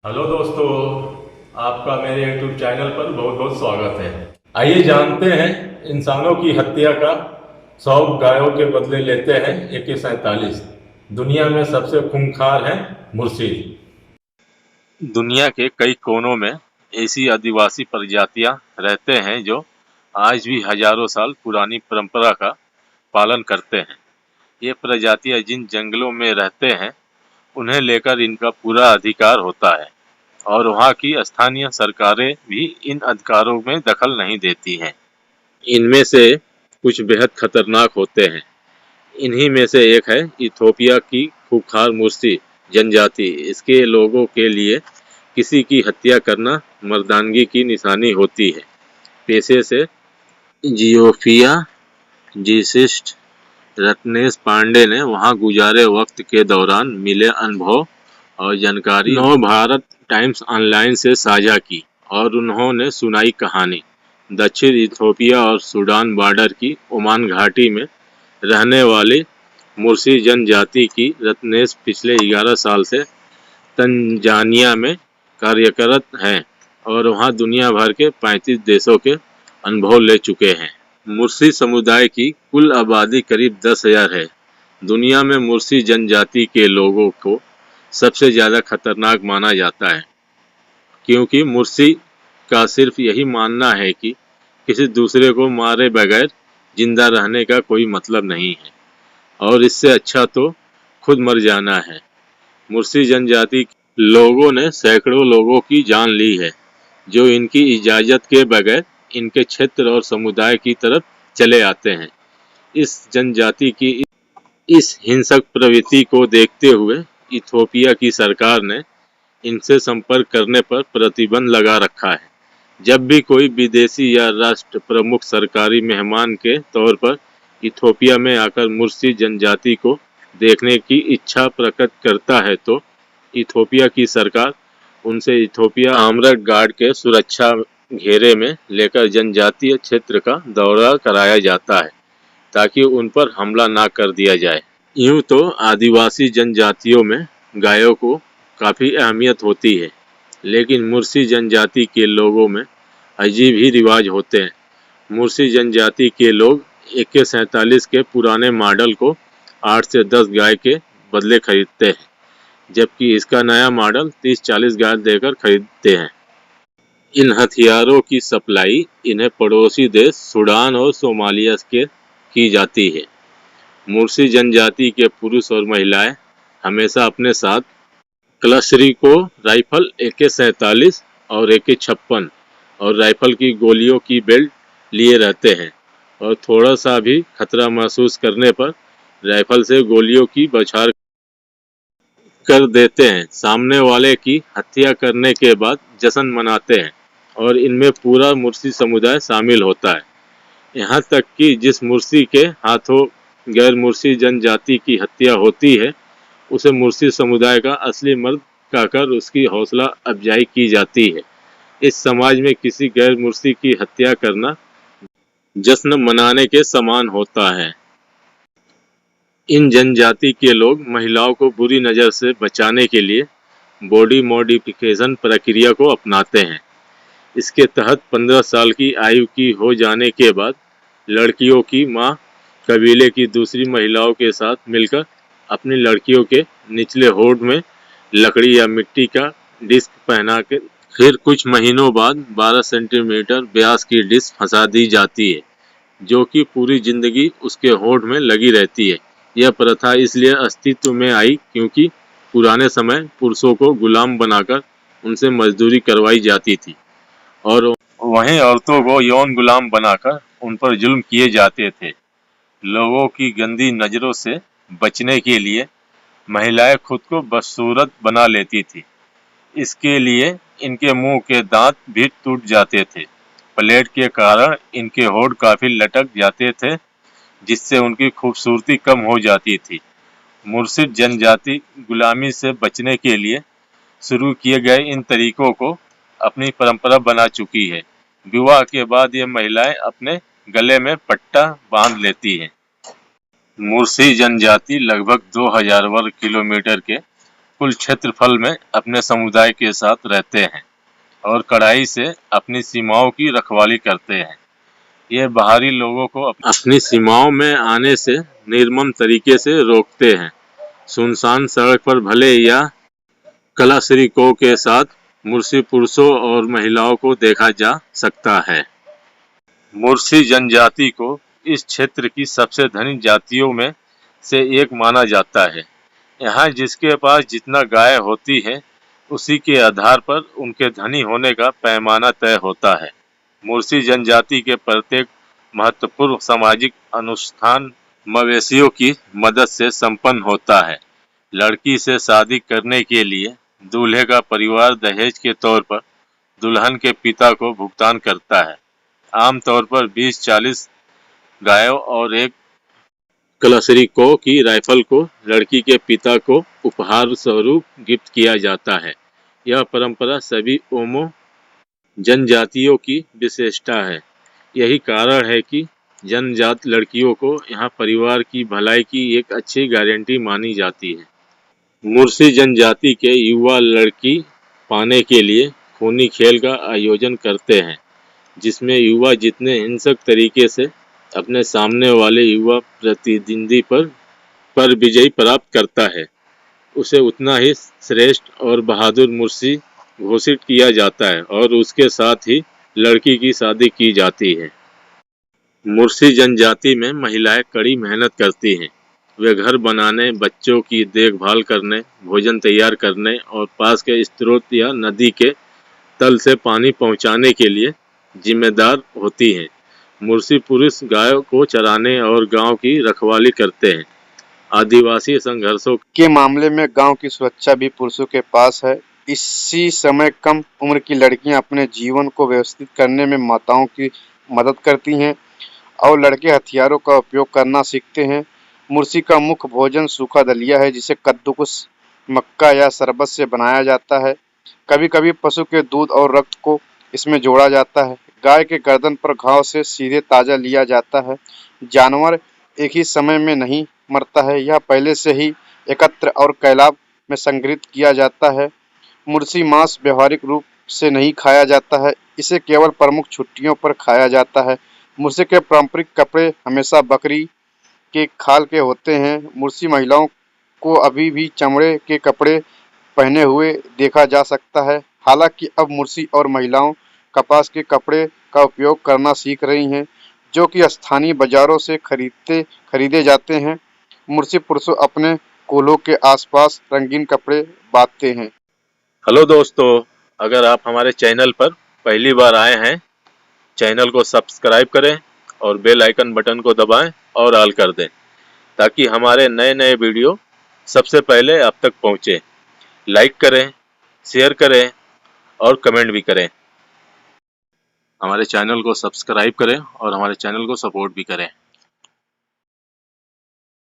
Hello दोस्तों, आपका मेरे YouTube चैनल पर बहुत बहुत स्वागत है। आइए जानते हैं इंसानों की हत्या का 100 गायों के बदले लेते हैं AK-47। दुनिया में सबसे खूंखार है मुर्शी। दुनिया के कई कोनों में ऐसी आदिवासी प्रजातियां रहते हैं जो आज भी हजारों साल पुरानी परंपरा का पालन करते हैं। ये प्रजातियां जिन जंगलों में रहते हैं उन्हें लेकर इनका पूरा अधिकार होता है और वहाँ की स्थानीय सरकारें भी इन अधिकारों में दखल नहीं देती हैं। इनमें से कुछ बेहद खतरनाक होते हैं। इन्हीं में से एक है इथोपिया की खूंखार मुर्सी जनजाति। इसके लोगों के लिए किसी की हत्या करना मर्दानगी की निशानी होती है। पेशे से जियोफिया जीसिस्ट रत्नेश पांडे ने वहां गुजारे वक्त के दौरान मिले अनुभव और जानकारी नव भारत टाइम्स ऑनलाइन से साझा की और उन्होंने सुनाई कहानी। दक्षिण इथोपिया और सूडान बॉर्डर की ओमान घाटी में रहने वाली मुर्सी जनजाति की रत्नेश पिछले 11 साल से तंजानिया में कार्यरत हैं और वहां दुनिया भर के 35 देशों के अनुभव ले चुके हैं। मुर्सी समुदाय की कुल आबादी करीब 10,000 है। दुनिया में मुर्सी जनजाति के लोगों को सबसे ज़्यादा खतरनाक माना जाता है क्योंकि मुर्सी का सिर्फ यही मानना है कि किसी दूसरे को मारे बगैर जिंदा रहने का कोई मतलब नहीं है और इससे अच्छा तो खुद मर जाना है। मुर्सी जनजाति के लोगों ने सैकड़ों लोगों की जान ली है जो इनकी इजाज़त के बगैर इनके क्षेत्र और समुदाय की तरफ चले आते हैं। इस जनजाति की इस हिंसक प्रवृत्ति को देखते हुए इथोपिया की सरकार ने इनसे संपर्क करने पर प्रतिबंध लगा रखा है। जब भी कोई विदेशी या राष्ट्र प्रमुख सरकारी मेहमान के तौर पर इथोपिया में आकर मुर्सी जनजाति को देखने की इच्छा प्रकट करता है तो इथोपिया की सरकार उनसे इथोपिया आर्म्ड गार्ड के सुरक्षा घेरे में लेकर जनजातीय क्षेत्र का दौरा कराया जाता है ताकि उन पर हमला ना कर दिया जाए। यूं तो आदिवासी जनजातियों में गायों को काफ़ी अहमियत होती है, लेकिन मुर्सी जनजाति के लोगों में अजीब ही रिवाज होते हैं। मुर्सी जनजाति के लोग AK-47 के पुराने मॉडल को 8 से 10 गाय के बदले खरीदते हैं, जबकि इसका नया मॉडल 30-40 गाय देकर खरीदते हैं। इन हथियारों की सप्लाई इन्हें पड़ोसी देश सूडान और सोमालिया के की जाती है। मुर्सी जनजाति के पुरुष और महिलाएं हमेशा अपने साथ क्लशरी राइफल AK-47 और AK-56 और राइफल की गोलियों की बेल्ट लिए रहते हैं और थोड़ा सा भी खतरा महसूस करने पर राइफल से गोलियों की बौछार कर देते हैं। सामने वाले की हत्या करने के बाद जश्न मनाते हैं और इनमें पूरा मुर्सी समुदाय शामिल होता है। यहाँ तक कि जिस मुर्सी के हाथों गैर मुर्सी जनजाति की हत्या होती है उसे मुर्सी समुदाय का असली मर्द कहकर उसकी हौसला अफजाई की जाती है। इस समाज में किसी गैर मुर्सी की हत्या करना जश्न मनाने के समान होता है। इन जनजाति के लोग महिलाओं को बुरी नज़र से बचाने के लिए बॉडी मॉडिफिकेशन प्रक्रिया को अपनाते हैं। इसके तहत 15 साल की आयु की हो जाने के बाद लड़कियों की मां कबीले की दूसरी महिलाओं के साथ मिलकर अपनी लड़कियों के निचले होंठ में लकड़ी या मिट्टी का डिस्क पहना के फिर कुछ महीनों बाद 12 सेंटीमीटर व्यास की डिस्क फंसा दी जाती है जो कि पूरी जिंदगी उसके होंठ में लगी रहती है। यह प्रथा इसलिए अस्तित्व में आई क्योंकि पुराने समय पुरुषों को गुलाम बनाकर उनसे मजदूरी करवाई जाती थी और वहीं औरतों को यौन गुलाम बनाकर उन पर जुल्म किए जाते थे। लोगों की गंदी नज़रों से बचने के लिए महिलाएं खुद को बदसूरत बना लेती थी। इसके लिए इनके मुंह के दांत भी टूट जाते थे। प्लेग के कारण इनके होंठ काफी लटक जाते थे जिससे उनकी खूबसूरती कम हो जाती थी। मुर्शिद जनजाति गुलामी से बचने के लिए शुरू किए गए इन तरीकों को अपनी परंपरा बना चुकी है। विवाह के बाद ये महिलाएं अपने गले में पट्टा बांध लेती हैं। मुर्सी जनजाति लगभग 2000 वर्ग किलोमीटर के कुल क्षेत्रफल में अपने समुदाय के साथ रहते हैं और कड़ाई से अपनी सीमाओं की रखवाली करते हैं। ये बाहरी लोगों को अपनी सीमाओं में आने से निर्मम तरीके से रोकते हैं। सुनसान सड़क पर भले या कलाश्रमिकों के साथ मुर्सी पुरुषों और महिलाओं को देखा जा सकता है। मुर्सी जनजाति को इस क्षेत्र की सबसे धनी जातियों में से एक माना जाता है। यहाँ जिसके पास जितना गाय होती है उसी के आधार पर उनके धनी होने का पैमाना तय होता है। मुर्सी जनजाति के प्रत्येक महत्वपूर्ण सामाजिक अनुष्ठान मवेशियों की मदद से संपन्न होता है। लड़की से शादी करने के लिए दूल्हे का परिवार दहेज के तौर पर दुल्हन के पिता को भुगतान करता है। आमतौर पर 20-40 गायों और एक कलाश्रमिकों की राइफल को लड़की के पिता को उपहार स्वरूप गिफ्ट किया जाता है। यह परंपरा सभी ओमो जनजातियों की विशेषता है। यही कारण है कि जनजात लड़कियों को यहाँ परिवार की भलाई की एक अच्छी गारंटी मानी जाती है। मुर्सी जनजाति के युवा लड़की पाने के लिए खूनी खेल का आयोजन करते हैं, जिसमें युवा जितने हिंसक तरीके से अपने सामने वाले युवा प्रतिद्वंदी पर विजय प्राप्त करता है, उसे उतना ही श्रेष्ठ और बहादुर मुर्सी घोषित किया जाता है और उसके साथ ही लड़की की शादी की जाती है। मुर्सी जनजाति में महिलाएं कड़ी मेहनत करती हैं। वे घर बनाने, बच्चों की देखभाल करने, भोजन तैयार करने और पास के स्रोत या नदी के तल से पानी पहुंचाने के लिए जिम्मेदार होती हैं। मुर्सी पुरुष गायों को चराने और गांव की रखवाली करते हैं। आदिवासी संघर्षों के मामले में गांव की सुरक्षा भी पुरुषों के पास है। इसी समय कम उम्र की लड़कियां अपने जीवन को व्यवस्थित करने में माताओं की मदद करती हैं और लड़के हथियारों का उपयोग करना सीखते हैं। मुर्सी का मुख्य भोजन सूखा दलिया है, जिसे कद्दूकस, मक्का या शरबत से बनाया जाता है। कभी-कभी पशु के दूध और रक्त को इसमें जोड़ा जाता है। गाय के गर्दन पर घाव से सीधे ताजा लिया जाता है। जानवर एक ही समय में नहीं मरता है, यह पहले से ही एकत्र और कैलाब में संग्रहित किया जाता है। मुर्सी मांस व्यवहारिक रूप से नहीं खाया जाता है, इसे केवल प्रमुख छुट्टियों पर खाया जाता है। मुर्सी के पारंपरिक कपड़े हमेशा बकरी के खाल के होते हैं। मुर्सी महिलाओं को अभी भी चमड़े के कपड़े पहने हुए देखा जा सकता है। हालांकि अब मुर्सी और महिलाओं कपास के कपड़े का उपयोग करना सीख रही हैं, जो कि स्थानीय बाजारों से खरीदे जाते हैं। मुर्सी पुरुष अपने कोल्हों के आसपास रंगीन कपड़े बांधते हैं। हेलो दोस्तों, अगर आप हमारे चैनल पर पहली बार आए हैं, चैनल को सब्सक्राइब करें और बेल आइकन बटन को दबाएं और ऑल कर दें, ताकि हमारे नए नए वीडियो सबसे पहले आप तक पहुंचे। लाइक करें, शेयर करें और कमेंट भी करें। हमारे चैनल को सब्सक्राइब करें और हमारे चैनल को सपोर्ट भी करें।